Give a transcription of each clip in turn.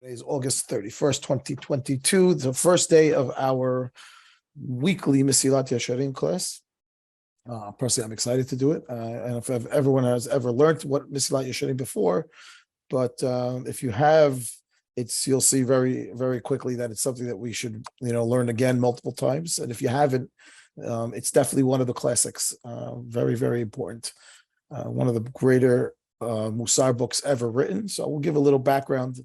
Today is August 31st, 2022, the first day of our weekly Mesilat Yesharim class. Personally, I'm excited to do it. And if everyone has ever learned what Mesilat Yesharim before, but if you have, you'll see very, very quickly that it's something that we should, learn again multiple times. And if you haven't, it's definitely one of the classics. Very, very important. One of the greater Musar books ever written. So we'll give a little background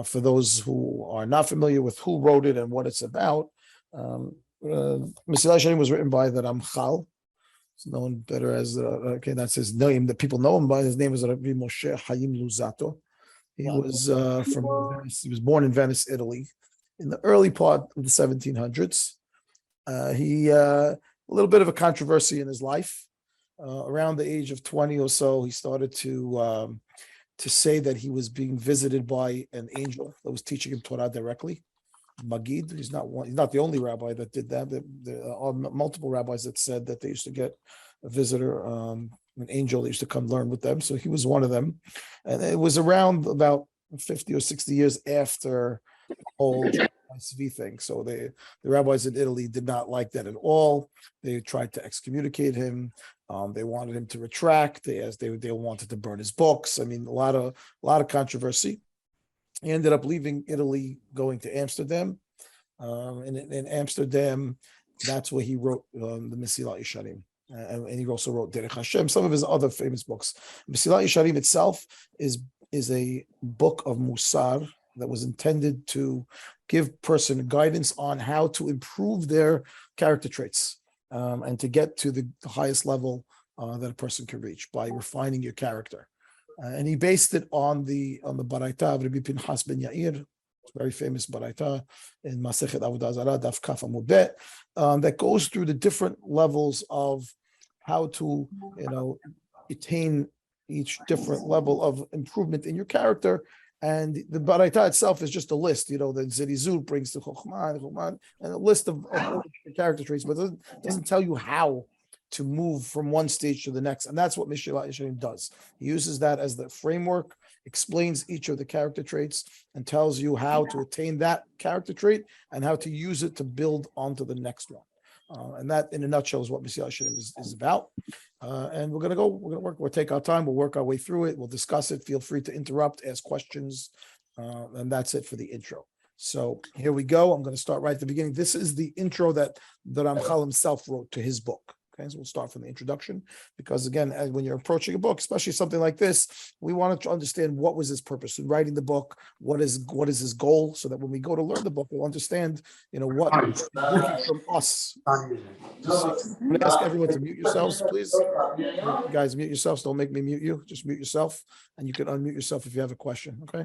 for those who are not familiar with who wrote it and what it's about. Mesilat Yesharim was written by the Ramchal. It's known better as, that's his name that people know him by. His name is Rabbi Moshe Chaim Luzzatto. He was from Venice. He was born in Venice, Italy, in the early part of the 1700s. He a little bit of a controversy in his life. Around the age of 20 or so, he started to say that he was being visited by an angel that was teaching him Torah directly. Magid, he's not the only rabbi that did that. There are multiple rabbis that said that they used to get a visitor, an angel that used to come learn with them. So he was one of them. And it was around about 50 or 60 years after the whole SV thing. So the rabbis in Italy did not like that at all. They tried to excommunicate him. They wanted him to retract. They wanted to burn his books. I mean, a lot of controversy. He ended up leaving Italy, going to Amsterdam. In Amsterdam, that's where he wrote the Mesilat Yesharim. And he also wrote Derech Hashem, some of his other famous books. Mesilat Yesharim itself is a book of Musar that was intended to give person guidance on how to improve their character traits and to get to the highest level that a person can reach by refining your character. And he based it on the Baraita of Rabbi Pinchas ben Yair, very famous Baraita in Masechet Avodah Zarah, Daf Kaf Amud Bet, that goes through the different levels of how to, attain each different level of improvement in your character. And the Baraita itself is just a list, the Zirizut brings the Chokhmah and a list of character traits, but it doesn't tell you how to move from one stage to the next. And that's what Mesilat Yesharim does. He uses that as the framework, explains each of the character traits, and tells you how to attain that character trait and how to use it to build onto the next one. And that, in a nutshell, is what Mesilat Yesharim is about. And we're going to work, we'll take our time, we'll work our way through it, we'll discuss it. Feel free to interrupt, ask questions, and that's it for the intro. So here we go. I'm going to start right at the beginning. This is the intro that the Ramchal himself wrote to his book. Okay, so we'll start from the introduction, because again, when you're approaching a book, especially something like this, we wanted to understand what was his purpose in writing the book, what is his goal, so that when we go to learn the book, we'll understand, what he's looking from us. I'm going to ask everyone to mute yourselves, please. You guys, mute yourselves. Don't make me mute you. Just mute yourself, and you can unmute yourself if you have a question. Okay.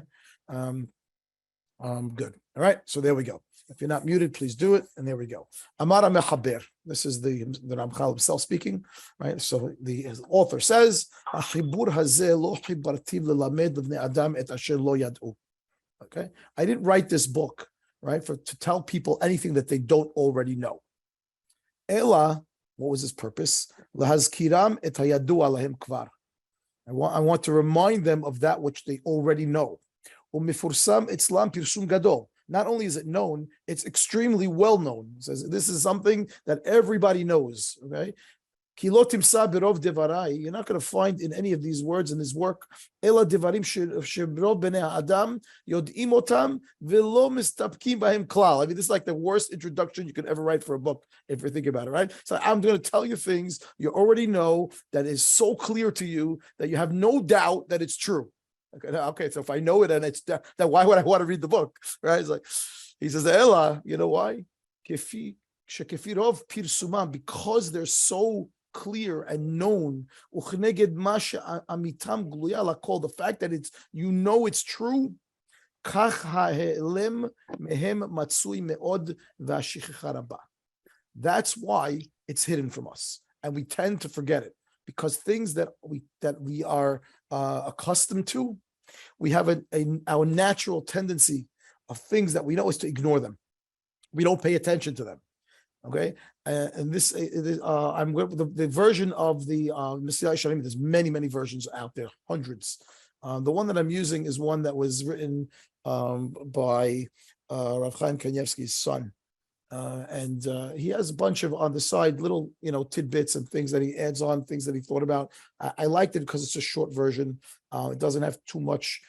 Good. All right. So there we go. If you're not muted, please do it. And there we go. Amara Mechaber. This is the Ramchal himself speaking, right? So the author says, okay. I didn't write this book, right, to tell people anything that they don't already know. Ela, what was his purpose? Lahazkiram et hayadu alahem kvar. I want to remind them of that which they already know. Umifursam itzlam pirsum gadol. Not only is it known, it's extremely well known. It says this is something that everybody knows. Okay, you're not going to find in any of these words in his work. I mean, this is like the worst introduction you could ever write for a book, if you think about it, right? So I'm going to tell you things you already know that is so clear to you that you have no doubt that it's true. Okay, so if I know it and it's then why would I want to read the book, right? It's like, he says, Ella, you know why? Because they're so clear and known. The fact that it's, it's true. That's why it's hidden from us, and we tend to forget it. Because things that we are accustomed to, we have our natural tendency of things that we know is to ignore them. We don't pay attention to them. Okay, and this I'm with the version of the Mesilat Yesharim. There's many versions out there, hundreds. The one that I'm using is one that was written by Rav Chaim Kanievsky's son. And he has a bunch of on the side little tidbits and things that he adds on, things that he thought about. I liked it because it's a short version. It doesn't have too much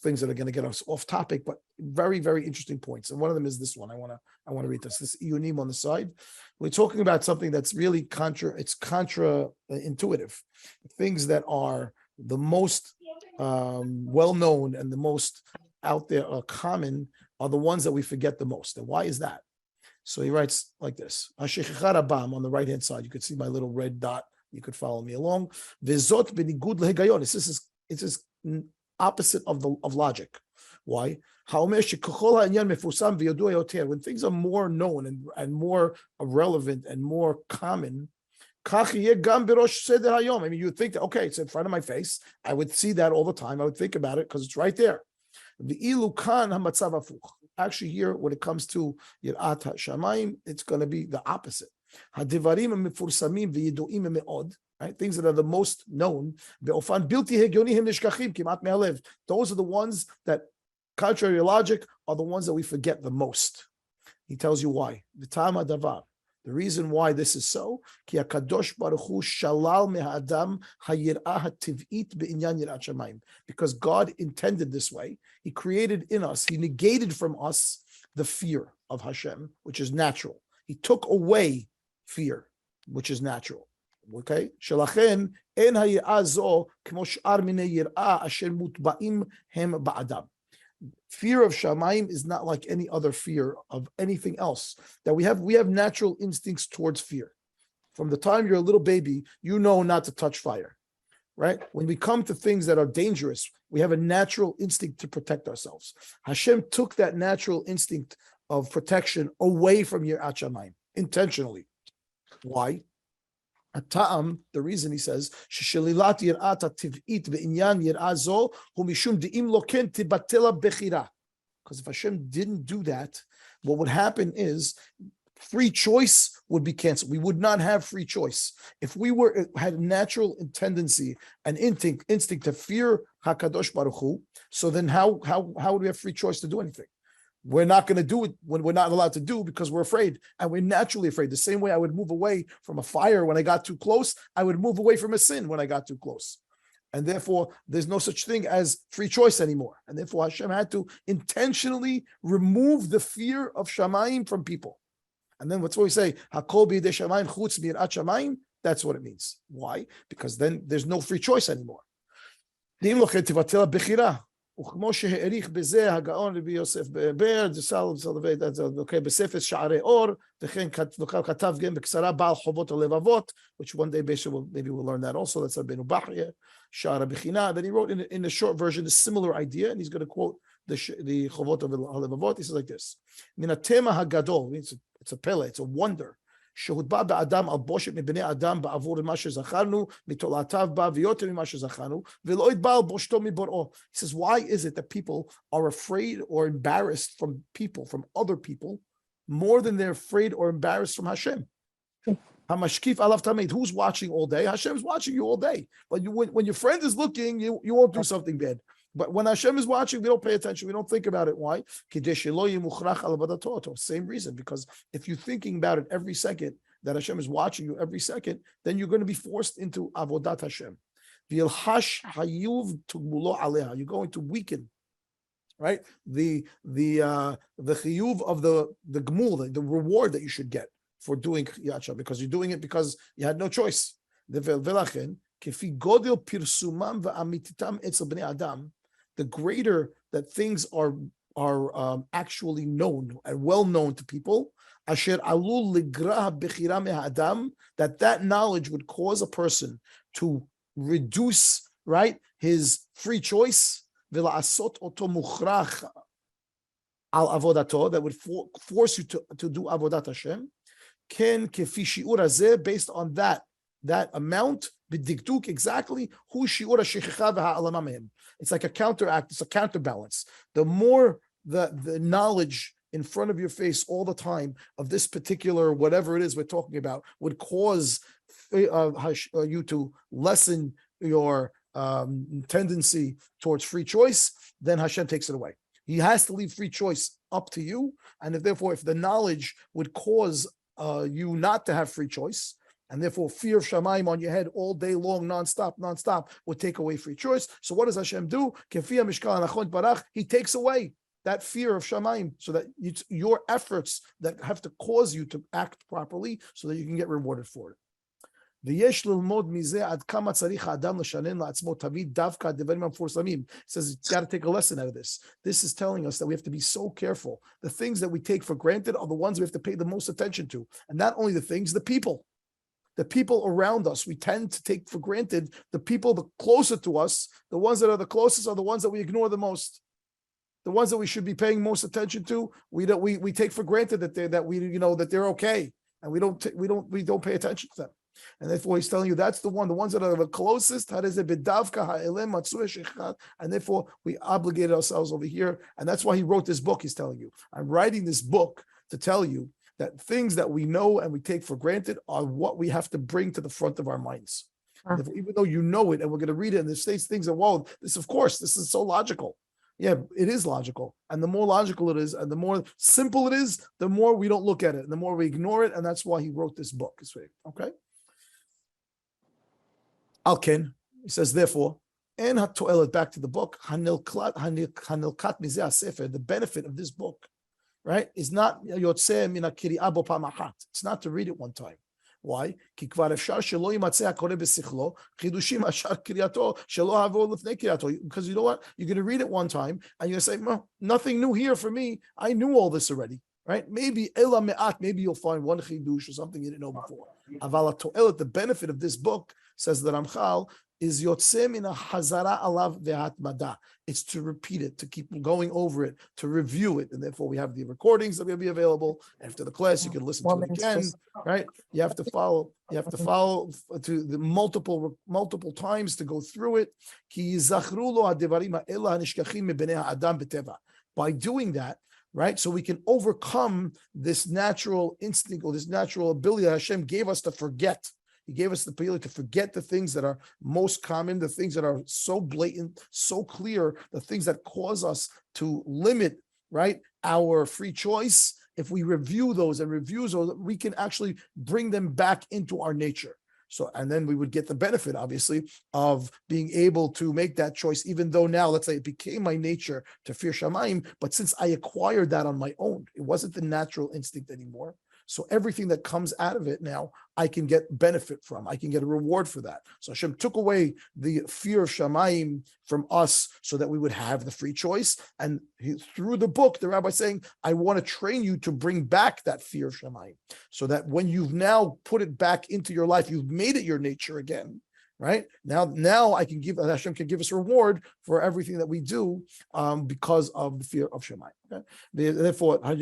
things that are going to get us off topic, but very, very interesting points. And one of them is this one. I want to read this iyunim on the side. We're talking about something that's really contra intuitive, things that are the most well known and the most out there are common are the ones that we forget the most. And why is that? So he writes like this. On the right hand side, you could see my little red dot. You could follow me along. Vezot benigud lehigayon. It's opposite of logic. Why? When things are more known and more relevant and more common, I mean, you would think that, okay, it's in front of my face. I would see that all the time. I would think about it because it's right there. Actually, here, when it comes to Yirat HaShamayim, it's going to be the opposite. Right? Things that are the most known. Those are the ones that, contrary to logic, are the ones that we forget the most. He tells you why. The reason why this is so, because God intended this way. He created in us, he negated from us the fear of Hashem, which is natural. He took away fear, which is natural. Okay? Fear of Shamayim is not like any other fear of anything else that we have. We have natural instincts towards fear. From the time you're a little baby, you know not to touch fire, right? When we come to things that are dangerous, we have a natural instinct to protect ourselves. Hashem took that natural instinct of protection away from Yirat Shamayim intentionally. Why? The reason he says, because if Hashem didn't do that, what would happen is free choice would be canceled. We would not have free choice. If we had a natural tendency and instinct to fear HaKadosh Baruch Hu, so then how would we have free choice to do anything? We're not going to do it when we're not allowed to do because we're afraid, and we're naturally afraid. The same way I would move away from a fire when I got too close, I would move away from a sin when I got too close. And therefore, there's no such thing as free choice anymore. And therefore, Hashem had to intentionally remove the fear of Shamayim from people. And then what's what we say, Hakol b'yedei Shamayim chutz mirat Shamayim, that's what it means. Why? Because then there's no free choice anymore. וכמו שהעריך בזה הגאון רבי יוסף באר, בספר שערי אור, וכן כתב גם בקצרה בעל חובות הלבבות, which one day maybe we'll learn that also, that's Rabbeinu Bachya, שער הבחינה. Then he wrote in a short version a similar idea, and he's going to quote the חובות הלבבות. He says like this, מן התמה הגדול, it's a pele, it's a wonder, שהוטבע באדם על בושת מבני אדם בעבור מה שזכרנו, מתולעתיו בה ויותר ממה שזכרנו, ולא יתבע על בושתו מבוראו. He says, why is it that people are afraid or embarrassed from people, from other people, more than they're afraid or embarrassed from Hashem? HaMashkif alav tameid. Who's watching all day? Hashem's watching you all day. But when your friend is looking, you won't do something bad. But when Hashem is watching, we don't pay attention. We don't think about it. Why? Same reason. Because if you're thinking about it every second, that Hashem is watching you every second, then you're going to be forced into avodat Hashem. You're going to weaken, right? The chiyuv of the gmul, the reward that you should get for doing Yad, because you're doing it because you had no choice. The greater that things are actually known and well known to people, that knowledge would cause a person to reduce, right, his free choice, that would force you to do avodat Hashem, based on that amount, exactly, it's like a counteract, it's a counterbalance. The more the knowledge in front of your face all the time of this particular whatever it is we're talking about would cause you to lessen your tendency towards free choice, then Hashem takes it away. He has to leave free choice up to you. And if the knowledge would cause you not to have free choice, and therefore fear of Shamayim on your head all day long, nonstop, would take away free choice. So what does Hashem do? He takes away that fear of Shamayim, so that your efforts that have to cause you to act properly, so that you can get rewarded for it. It says you got to take a lesson out of this. This is telling us that we have to be so careful. The things that we take for granted are the ones we have to pay the most attention to. And not only the things, the people around us, we tend to take for granted. The people the closer to us, the ones that are the closest, are the ones that we ignore the most. The ones that we should be paying most attention to, we take for granted that they're okay, and we don't pay attention to them. And therefore, he's telling you that's the ones that are the closest. And therefore, we obligated ourselves over here, and that's why he wrote this book. He's telling you, I'm writing this book to tell you that things that we know and we take for granted are what we have to bring to the front of our minds. Even though you know it, and we're going to read it, and it states things that, this is so logical. Yeah, it is logical. And the more logical it is, and the more simple it is, the more we don't look at it, and the more we ignore it. And that's why he wrote this book. Okay? Alken, he says, therefore, and back to the book, the benefit of this book, right, is not it's not to read it one time. Why? Because you know what? You're going to read it one time and you're going to say, nothing new here for me. I knew all this already, right? Maybe you'll find one chidush or something you didn't know before. The benefit of this book, says the Ramchal, is yotzeh min hazara alav ve'hatmada. It's to repeat it, to keep going over it, to review it, and therefore we have the recordings that will be available after the class. You can listen to it again, right? You have to follow to the multiple times to go through it. By doing that, right, so we can overcome this natural instinct or this natural ability that Hashem gave us to forget. He gave us the ability to forget the things that are most common, the things that are so blatant, so clear, the things that cause us to limit, right, our free choice. If we review those, we can actually bring them back into our nature. So, and then we would get the benefit, obviously, of being able to make that choice, even though now, let's say it became my nature to fear Shamayim, but since I acquired that on my own, it wasn't the natural instinct anymore. So everything that comes out of it now, I can get benefit from. I can get a reward for that. So Hashem took away the fear of Shamayim from us so that we would have the free choice. And through the book, the rabbi is saying, I want to train you to bring back that fear of Shamayim, so that when you've now put it back into your life, you've made it your nature again. Right now, I can give Hashem can give us a reward for everything that we do because of the fear of Shamayim. Okay? Therefore, you're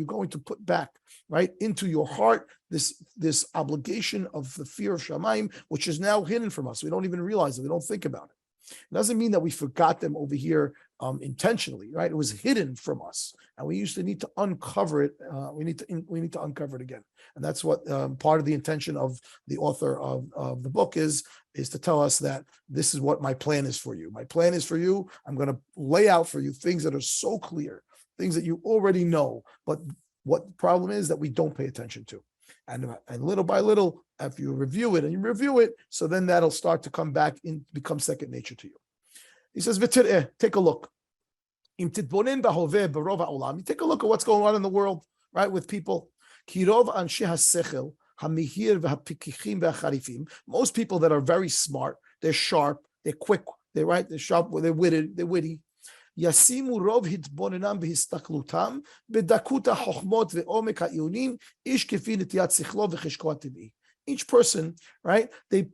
going to put back right into your heart this obligation of the fear of Shamayim, which is now hidden from us. We don't even realize it. We don't think about it. It doesn't mean that we forgot them over here intentionally, right? It was hidden from us, and we used to need to uncover it. We need to uncover it again, and that's what part of the intention of the author of the book is to tell us that this is what my plan is for you. My plan is for you. I'm going to lay out for you things that are so clear, things that you already know, but what the problem is that we don't pay attention to. And little by little, if you review it, so then that'll start to come back and become second nature to you. He says, take a look. You take a look at what's going on in the world, right, with people. Most people that are very smart, they're sharp, they're quick, they're sharp, they're witty. ישימו רוב התבוננם בהסתכלותם בדקות החוכמות ועומק העיונים איש כפי נטיית שכלו וחשקו הטבעי. Each person, right, they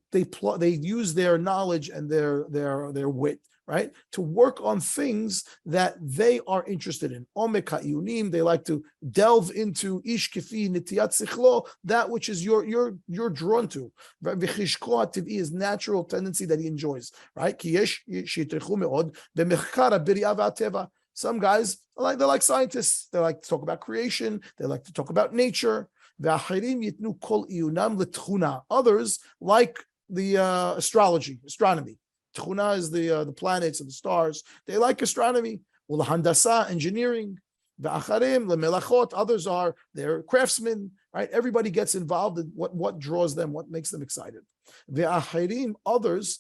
use their knowledge and their wit, right, to work on things that they are interested in. Omek ha'iyunim, they like to delve into ish kefi nitiyat sichlo, that which is you're drawn to. V'chishko ha'tiv'i is natural tendency that he enjoys, right? Ki yesh shitrechu me'od b'mechkar ha'biriya v'ateva. Some guys they're like scientists. They like to talk about creation. They like to talk about nature. Others like the astronomy. Tchuna is the planets and the stars. They like astronomy. Handasa, engineering. Others are they're craftsmen. Right? Everybody gets involved in what draws them, what makes them excited. Others,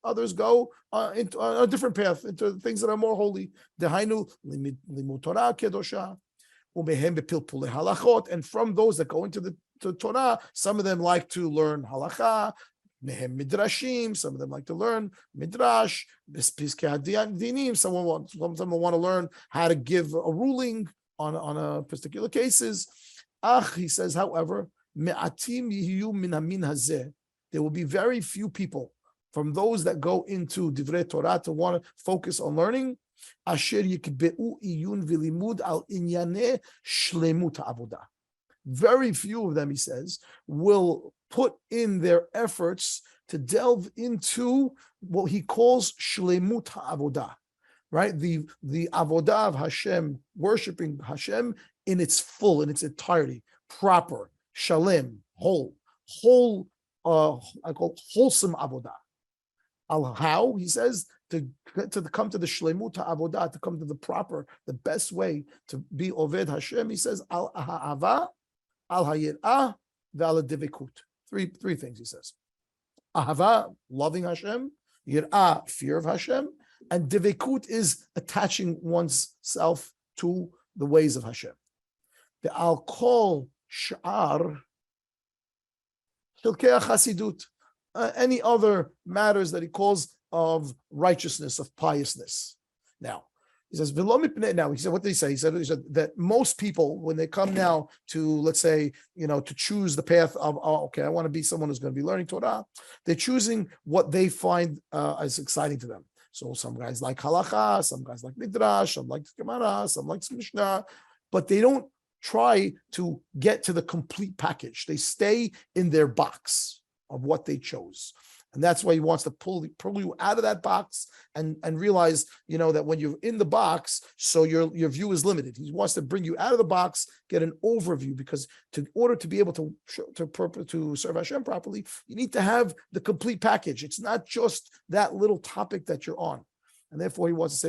others go into a different path, into things that are more holy. And from those that go into the Torah, some of them like to learn halacha, midrashim, some of them like to learn midrash, someone want to learn how to give a ruling on a particular cases. He says, however, there will be very few people from those that go into Divrei Torah to want to focus on learning. Very few of them, he says, will put in their efforts to delve into what he calls shlemut ha'avodah, right? The avodah of Hashem, worshiping Hashem in its full, in its entirety, proper, shalem, whole, I call wholesome avodah. How? He says to come to the shlemut ha'avodah, to come to the proper, the best way to be oved Hashem. He says al ha'ava, al hayirah, v'al devikut. Three things he says. Ahava, loving Hashem. Yirah, fear of Hashem. And devikut is attaching one's self to the ways of Hashem. The al kol sha'ar chilkei chasidut. Any other matters that he calls of righteousness, of piousness. Now, he says, now, he said, what did he say? He said that most people, when they come now to, let's say, to choose the path of, I want to be someone who's going to be learning Torah, they're choosing what they find as exciting to them. So some guys like halacha, some guys like midrash, some like Gemara, some like Mishnah, but they don't try to get to the complete package. They stay in their box of what they chose. And that's why he wants to pull you out of that box and realize, that when you're in the box, so your view is limited. He wants to bring you out of the box, get an overview, because in order to be able to serve Hashem properly, you need to have the complete package. It's not just that little topic that you're on. And therefore he wants to say,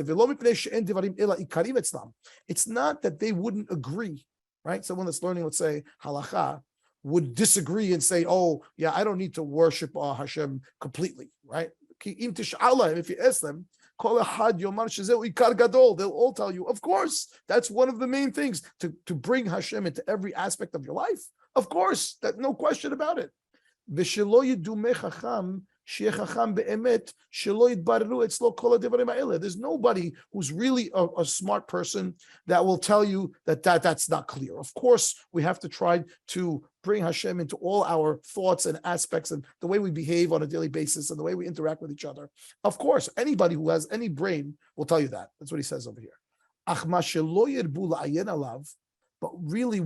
it's not that they wouldn't agree, right? Someone that's learning, let's say, halacha, would disagree and say, I don't need to worship Hashem completely, right? If you ask them, they'll all tell you, of course, that's one of the main things, to bring Hashem into every aspect of your life. Of course, that no question about it. There's nobody who's really a smart person that will tell you that's not clear. Of course, we have to try to bring Hashem into all our thoughts and aspects and the way we behave on a daily basis and the way we interact with each other. Of course, anybody who has any brain will tell you that. That's what he says over here. But really,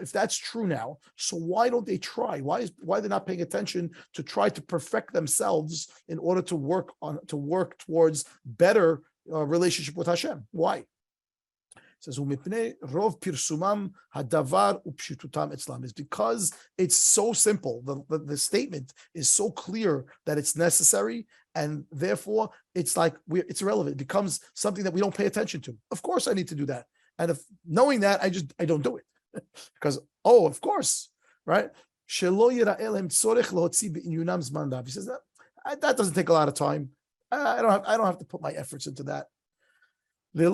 if that's true now, so why don't they try? Why they're not paying attention to try to perfect themselves in order to work towards better relationship with Hashem? Why? It says, it's because it's so simple. The statement is so clear that it's necessary, and therefore it's it's irrelevant. It becomes something that we don't pay attention to. Of course, I need to do that. And if knowing that, I don't do it because, of course, right? He says that doesn't take a lot of time. I don't have to put my efforts into that. He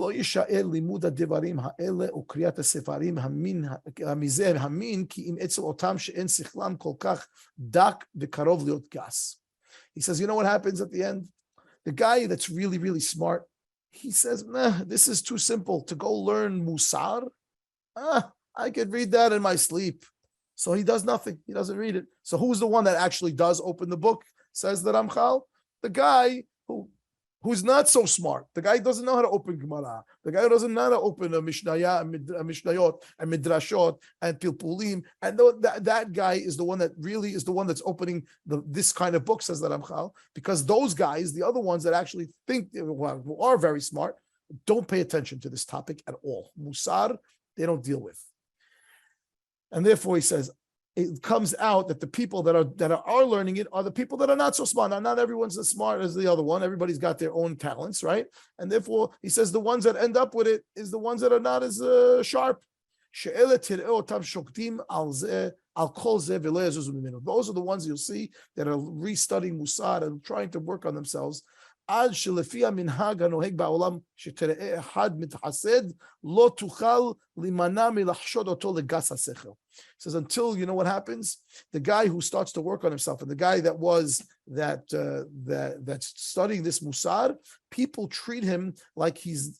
says, you know what happens at the end? The guy that's really, really smart, he says, this is too simple to go learn Musar. I could read that in my sleep. So he does nothing. He doesn't read it. So who's the one that actually does open the book? Says the Ramchal. The guy who's not so smart. The guy doesn't know how to open Gemara. The guy doesn't know how to open a Mishnayot and Midrashot and Pilpulim. And that guy is the one that really is the one that's opening this kind of book, says the Ramchal, because those guys, the other ones that actually think, who are very smart, don't pay attention to this topic at all. Musar, they don't deal with. And therefore he says, it comes out that the people that are learning it are the people that are not so smart. Now, not everyone's as smart as the other one. Everybody's got their own talents, right? And therefore, he says the ones that end up with it is the ones that are not as sharp. Those are the ones you'll see that are restudying Musar and trying to work on themselves. He says until, you know what happens, the guy who starts to work on himself and the guy that's studying this Musar, people treat him like he's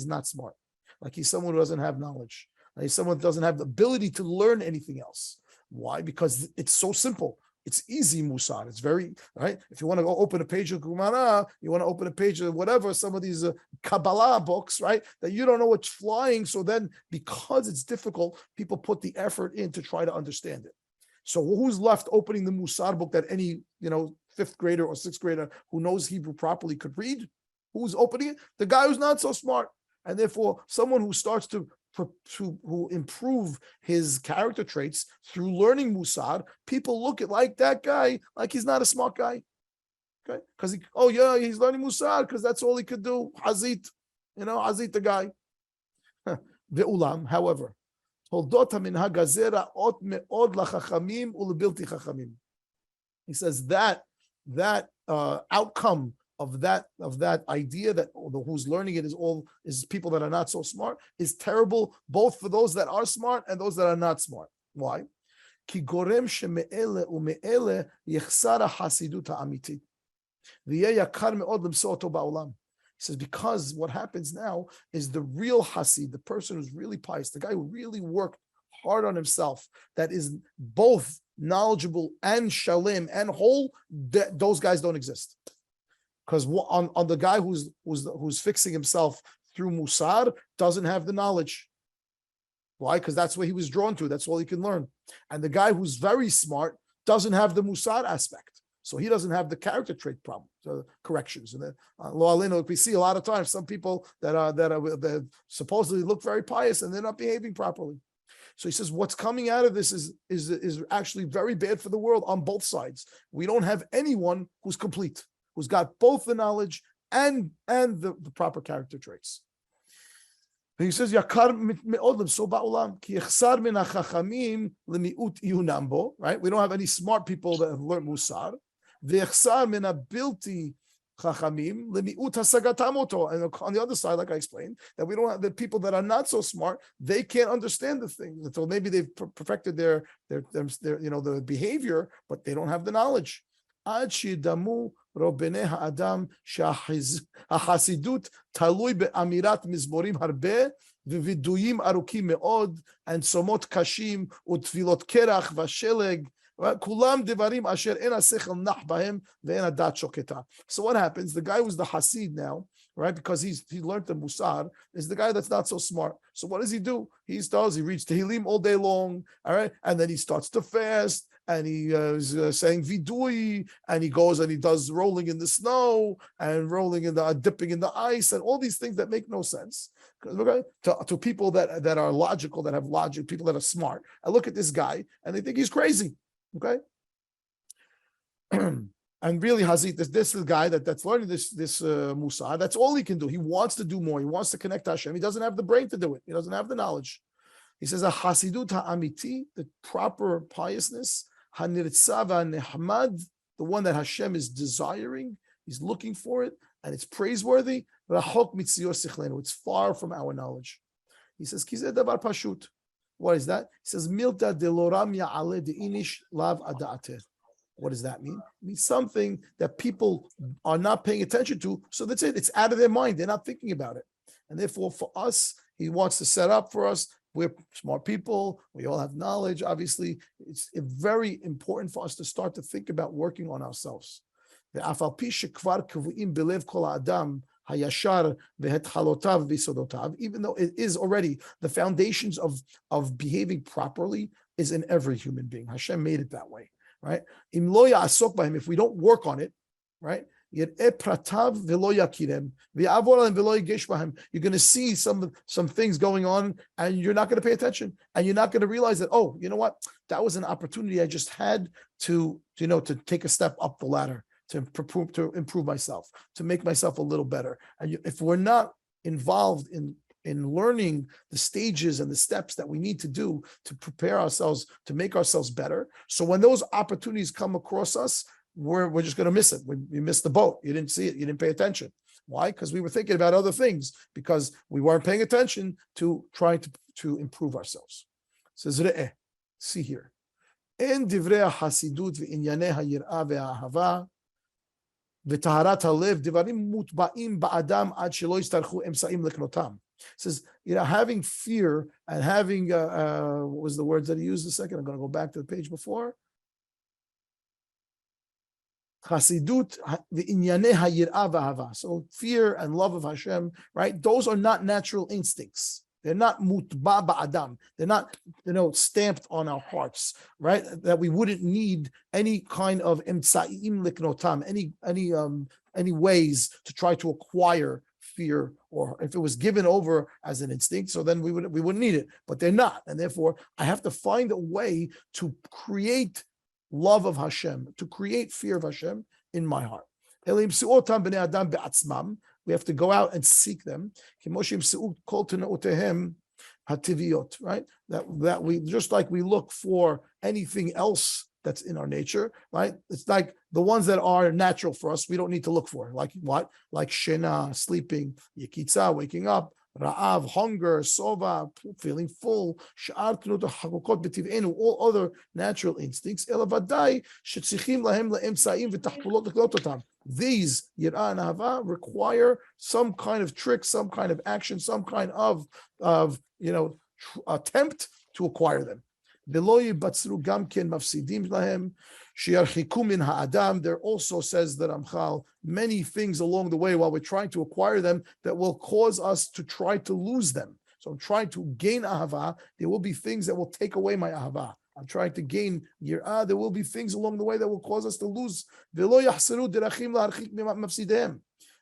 not smart, like he's someone who doesn't have knowledge, like he's someone who doesn't have the ability to learn anything else. Why? Because it's so simple. It's easy Musar. It's very, right? If you want to go open a page of Gemara, you want to open a page of whatever, some of these Kabbalah books, right? That you don't know what's flying. So then because it's difficult, people put the effort in to try to understand it. So who's left opening the Musar book that any, fifth grader or sixth grader who knows Hebrew properly could read? Who's opening it? The guy who's not so smart. And therefore, someone who starts to improve his character traits through learning Musar, people look at like that guy, like he's not a smart guy. Okay? Because he's learning Musar because that's all he could do. Hazit, Hazit the guy. Ve'ulam, however, he says that outcome of that idea that who's learning it is people that are not so smart is terrible, both for those that are smart and those that are not smart. Why? He says because what happens now is the real hasid, the person who's really pious, the guy who really worked hard on himself, that is both knowledgeable and shalim and whole, those guys don't exist. Because on the guy who's fixing himself through Musar doesn't have the knowledge. Why? Because that's what he was drawn to. That's all he can learn. And the guy who's very smart doesn't have the Musar aspect. So he doesn't have the character trait problem, corrections. And we see a lot of times some people that supposedly look very pious and they're not behaving properly. So he says what's coming out of this is actually very bad for the world on both sides. We don't have anyone who's complete, who's got both the knowledge and the proper character traits. And he says, right? We don't have any smart people that have learned Musar. And on the other side, like I explained, that we don't have the people that are not so smart, they can't understand the things. So maybe they've perfected their the behavior, but they don't have the knowledge. רבני האדם שהחסידות תלוי באמירת מזמורים הרבה ווידויים ארוכים מאוד צומות קשים ותפילות קרח ושלג כולם דברים אשר אין השכל נח בהם ואין הדעת שוקטה. So what happens? The guy who's the Hasid now, right? Because he learned the Musar, is the guy that's not so smart. So what does he do? He reads Tehillim all day long, all right? And then he starts to fast, and he is saying vidui, and he goes and he does rolling in the snow, and dipping in the ice, and all these things that make no sense. Okay? To people that are logical, that have logic, people that are smart. I look at this guy, and they think he's crazy. Okay? And really, Hazit, this is the guy that's learning this Musar. That's all he can do. He wants to do more. He wants to connect to Hashem. He doesn't have the brain to do it. He doesn't have the knowledge. He says, a Hasidut ha'amiti, the proper piousness, ha'nirtza va'nehmad, the one that Hashem is desiring, he's looking for it, and it's praiseworthy. Rachok mitzior sichlenu, it's far from our knowledge. He says, Kizeh davar pashut. What is that? He says, Milta deloram ya'ale de'inish lav ada'ateh. What does that mean? It means something that people are not paying attention to. So that's it. It's out of their mind. They're not thinking about it. And therefore, for us, he wants to set up for us. We're smart people. We all have knowledge. Obviously, it's very important for us to start to think about working on ourselves. Even though it is already the foundations of behaving properly is in every human being. Hashem made it that way. Right? If we don't work on it, right? You're going to see some things going on, and you're not going to pay attention, and you're not going to realize that, oh, you know what? That was an opportunity I just had to take a step up the ladder, to improve myself, to make myself a little better. And if we're not involved in learning the stages and the steps that we need to do to prepare ourselves, to make ourselves better, so when those opportunities come across us, we're just going to miss it. We missed the boat. You didn't see it. You didn't pay attention. Why? Because we were thinking about other things, because we weren't paying attention to trying to improve ourselves. Says Re'eh, see here. En divrei hasidut ve'inyanei hayirah ve'ahava v'taharat halev divarim mutba'im ba'adam ad shelo yistarchu emsa'im leknotam. Says, having fear and having what was the words that he used a second? I'm going to go back to the page before. Chasidut v'inyanei hayirah v'ahava. So fear and love of Hashem, right? Those are not natural instincts. They're not mutba ba'adam. They're not, stamped on our hearts, right? That we wouldn't need any kind of emtsa'im liknotam, any ways to try to acquire fear, or if it was given over as an instinct, so then we wouldn't need it. But they're not, and therefore I have to find a way to create love of Hashem, to create fear of Hashem in my heart. We have to go out and seek them. Right? That we, just like we look for anything else that's in our nature, right? It's like the ones that are natural for us, we don't need to look for. Like what? Like shena, sleeping, yekitza, waking up, ra'av, hunger, sova, feeling full, all other natural instincts. These yirah and ahava require some kind of trick, some kind of action, some kind of attempt to acquire them. There also says that Ramchal, many things along the way while we're trying to acquire them that will cause us to try to lose them. So I'm trying to gain ahava. There will be things that will take away my ahava. I'm trying to gain yirah. There will be things along the way that will cause us to lose.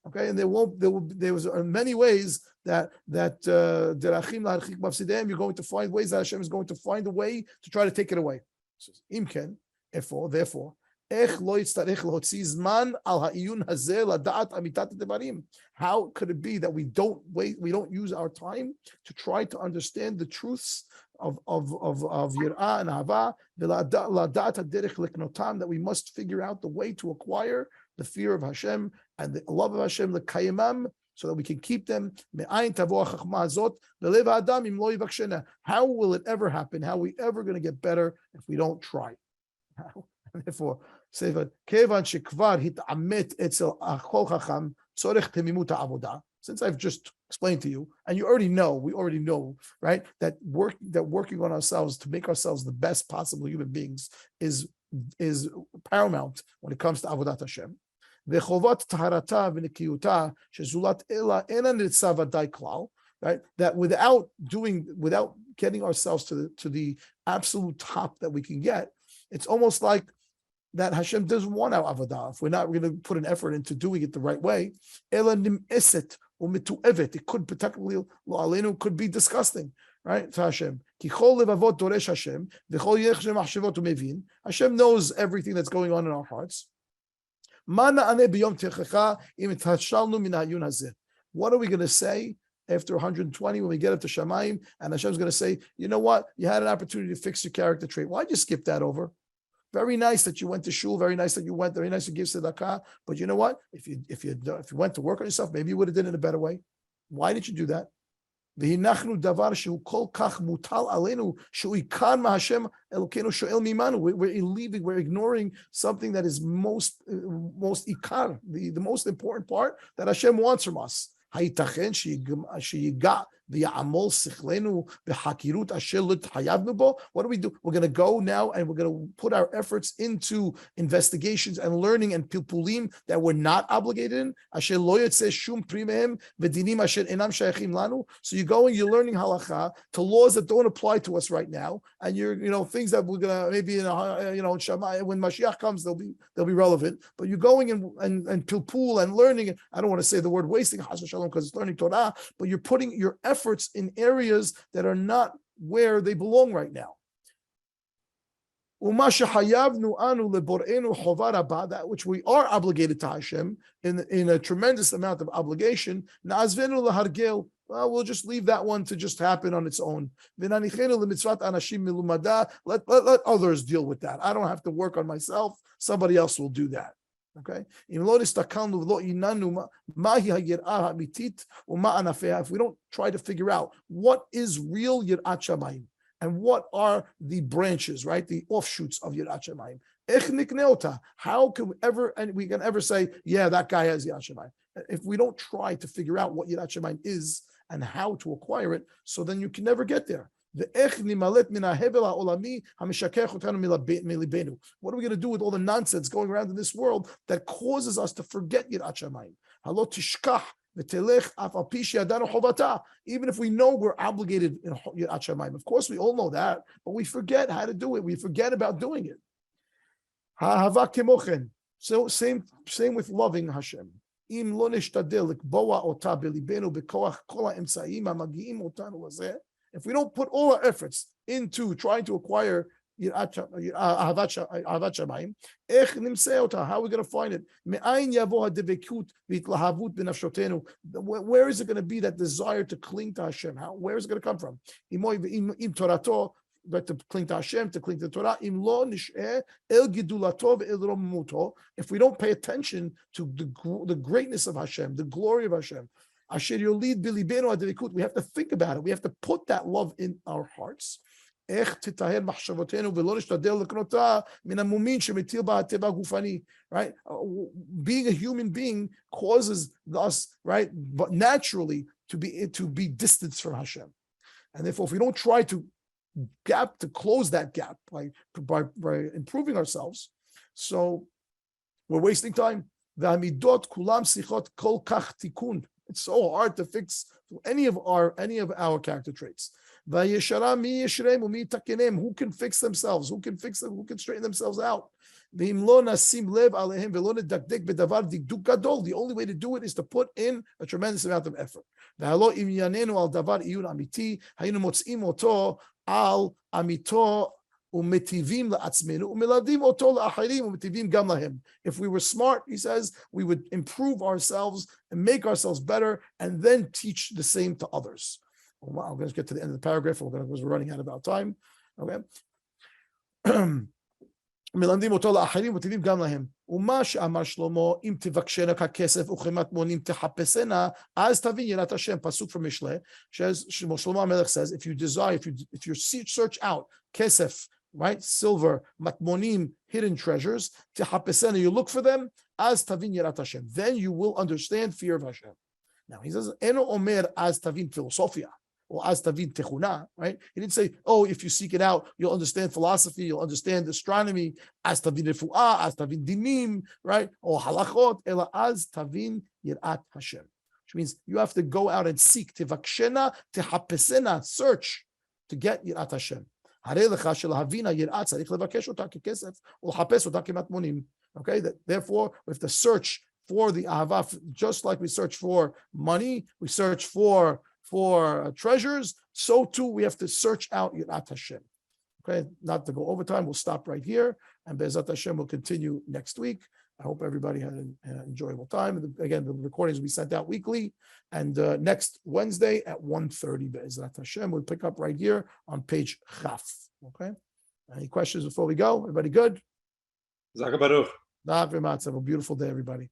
Okay, and there was many ways that derachim la'archik mafsidem, you're going to find ways that Hashem is going to find a way to try to take it away. So, imken, therefore, how could it be that we don't use our time to try to understand the truths of yirah and ahava, that we must figure out the way to acquire the fear of Hashem and the love of Hashem, the kayamam, so that we can keep them. How will it ever happen? How are we ever going to get better if we don't try? Therefore, since I've just explained to you, and we already know, right, that working on ourselves to make ourselves the best possible human beings is paramount when it comes to avodat Hashem. Right? That without getting ourselves to the absolute top that we can get, it's almost like that Hashem doesn't want our avodah if we're not going to put an effort into doing it the right way. It could particularly could be disgusting, right? To Hashem. Hashem knows everything that's going on in our hearts. What are we going to say after 120 when we get up to Shamayim and Hashem's going to say, you know what? You had an opportunity to fix your character trait. Why'd you skip that over? Very nice that you went to shul. Very nice that you went. Very nice to give tzedakah. But you know what? If you went to work on yourself, maybe you would have done it in a better way. Why did you do that? We're ignoring something that is most ikar, the most important part that Hashem wants from us. What do? We're going to go now and we're going to put our efforts into investigations and learning and pilpulim that we're not obligated in. So you're going, you're learning halacha to laws that don't apply to us right now, and you're things that we're gonna maybe in Shammai, when Mashiach comes they'll be relevant. But you're going and pilpul and learning. I don't want to say the word wasting chas v'shalom because it's learning Torah, but you're putting your efforts in areas that are not where they belong right now. That which we are obligated to Hashem in a tremendous amount of obligation. We'll just leave that one to just happen on its own. Let others deal with that. I don't have to work on myself. Somebody else will do that. Okay. If we don't try to figure out what is real Yirat Shamayim and what are the branches, right, the offshoots of Yirat Shamayim, how can we ever say, yeah, that guy has Yirat Shamayim? If we don't try to figure out what Yirat Shamayim is and how to acquire it, so then you can never get there. What are we going to do with all the nonsense going around in this world that causes us to forget Yirat Shamayim? Even if we know we're obligated in Yirat Shamayim, of course we all know that, but we forget how to do it. We forget about doing it. So same with loving Hashem. If we don't put all our efforts into trying to acquire Ahavat Shamayim, how are we going to find it? Where is it going to be that desire to cling to Hashem? Where is it going to come from? To cling to Hashem, to cling to Torah. If we don't pay attention to the greatness of Hashem, the glory of Hashem, we have to think about it. We have to put that love in our hearts. Right? Being a human being causes us, right, but naturally to be distanced from Hashem. And therefore, if we don't try to close that gap by improving ourselves, so we're wasting time. It's so hard to fix any of our character traits. Who can fix themselves? Who can fix them? Who can straighten themselves out? The only way to do it is to put in a tremendous amount of effort. If we were smart, he says, we would improve ourselves and make ourselves better and then teach the same to others. Well, I'm going to get to the end of the paragraph because we're running out of our time. Okay. מלמדים אותו לאחרים ומטיבים גם להם. ומה שאמר שלמה, אם תבקשנה ככסף וכמת מונים תחפשנה, אז תבין יראת השם. Pasuk from Mishle, Shlomo HaMelech says, if you search out kesef, right, silver, matmonim, hidden treasures, תחפשנה, you look for them, אז תבין יראת השם. Then you will understand fear of Hashem. Now he says, אינו אומר אז תבין פילוסופיה. Or as tavin techuna, right? He didn't say, oh, if you seek it out, you'll understand philosophy, you'll understand astronomy, as tavin refuah, as tavin dinim, right? Or halachot, ela as tavin yirat Hashem. Which means you have to go out and seek, tevakshena, tehapesena, search to get yirat Hashem. Okay, therefore, we have to search for the ahava, just like we search for money, we search for treasures, so too we have to search out Yirat Hashem. Okay, not to go overtime, we'll stop right here, and Be'ezat Hashem will continue next week. I hope everybody had an enjoyable time. And again, the recordings will be sent out weekly, and next Wednesday at 1:30, Be'ezat Hashem, we'll pick up right here on page Chaf. Okay, any questions before we go? Everybody good? Zaka Baruch. Have a beautiful day, everybody.